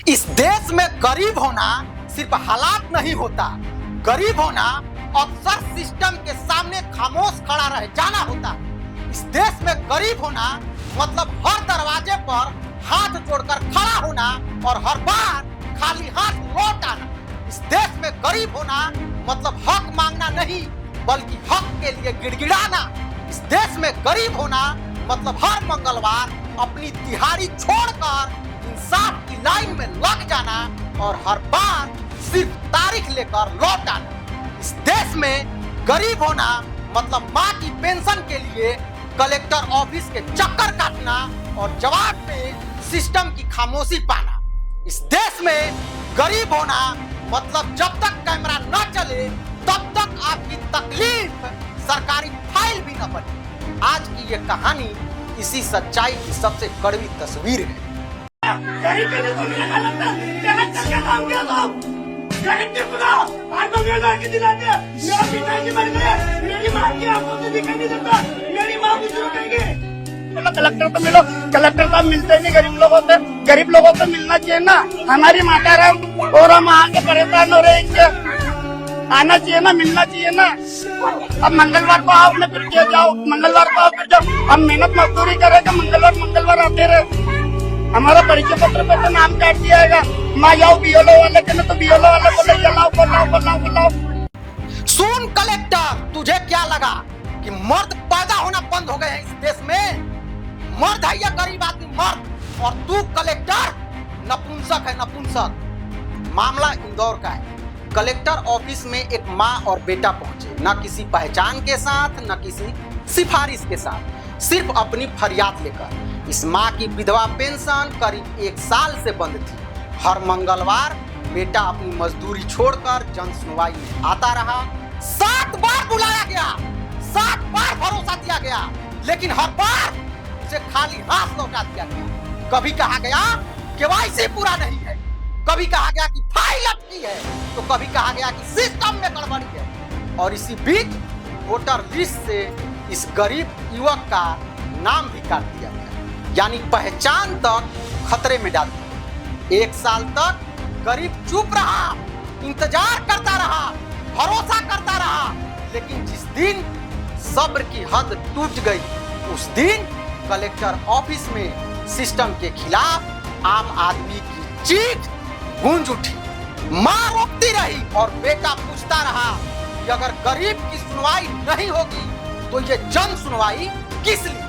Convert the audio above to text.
इस देश में गरीब होना सिर्फ हालात नहीं होता, गरीब होना अक्सर सिस्टम के सामने खामोश खड़ा रह जाना होता। इस देश में गरीब होना मतलब हर दरवाजे पर हाथ जोड़कर खड़ा होना और हर बार खाली हाथ लौट आना। इस देश में गरीब होना मतलब हक मांगना नहीं बल्कि हक के लिए गिड़गिड़ाना। इस देश में गरीब होना मतलब हर मंगलवार अपनी दिहाड़ी छोड़कर इंसाफ की लाइन में लग जाना और हर बार सिर्फ तारीख लेकर लौट आना। इस देश में गरीब होना मतलब माँ की पेंशन के लिए कलेक्टर ऑफिस के चक्कर काटना और जवाब में सिस्टम की खामोशी पाना। इस देश में गरीब होना मतलब जब तक कैमरा न चले तब तक आपकी तकलीफ सरकारी फाइल भी न बने। आज की ये कहानी इसी सच्चाई की सबसे कड़वी तस्वीर है। गरीब के लिए तो मेरा गलत था, गलत क्या काम किया तो गरीब के खुदा आज तो मेरे लाके दिलाते हैं। मेरा पिताजी मर गए, मेरी माँ की आंखों से दिखाई नहीं देता, मेरी माँ भी शुरू करेगी। कलेक्टर तो मिलो, कलेक्टर तो मिलते नहीं गरीब लोगों को मिलना चाहिए ना। हमारी माता राम और हम आगे परेशान हो रहे हैं, आना चाहिए ना, मिलना चाहिए ना। अब मंगलवार को आप फिर क्या जाओ, मंगलवार को आप फिर जाओ, हम मेहनत मजदूरी करेंगे, मंगलवार आते रहे। हमारा परिचय पत्र पे तो नाम काट दिया है। मैं जाऊँ बीएलओ वाले के ना तो बीएलओ वाले बोलाओ। सुन कलेक्टर, तुझे क्या लगा कि मर्द पैदा होना बंद हो गए हैं इस देश में? मर्द है या गरीब आदमी मर्द, और तू कलेक्टर नपुंसक है, नपुंसक। मामला इंदौर का है। कलेक्टर ऑफिस में एक माँ और बेटा पहुंचे, न किसी पहचान के साथ न किसी सिफारिश के साथ, सिर्फ अपनी फरियाद लेकर। इस माँ की विधवा पेंशन करीब 1 साल से बंद थी। हर मंगलवार बेटा अपनी मजदूरी छोड़कर जन सुनवाई में आता रहा। 7 बार बुलाया गया, 7 बार भरोसा दिया गया, लेकिन हर बार उसे खाली हाथ लौटा दिया गया। कभी कहा गया केवाईसी पूरा नहीं है, कभी कहा गया कि फाइल अटकी है, तो कभी कहा गया कि सिस्टम में गड़बड़ी है। और इसी बीच वोटर लिस्ट से इस गरीब युवक का नाम भी काट दिया गया, यानी पहचान तक खतरे में डाल दी। 1 साल तक गरीब चुप रहा, इंतजार करता रहा, भरोसा करता रहा, लेकिन जिस दिन सब्र की हद टूट गई उस दिन कलेक्टर ऑफिस में सिस्टम के खिलाफ आम आदमी की चीख गूंज उठी। मां रोकती रही और बेटा पूछता रहा कि अगर गरीब की सुनवाई नहीं होगी तो ये जन सुनवाई किस लिए?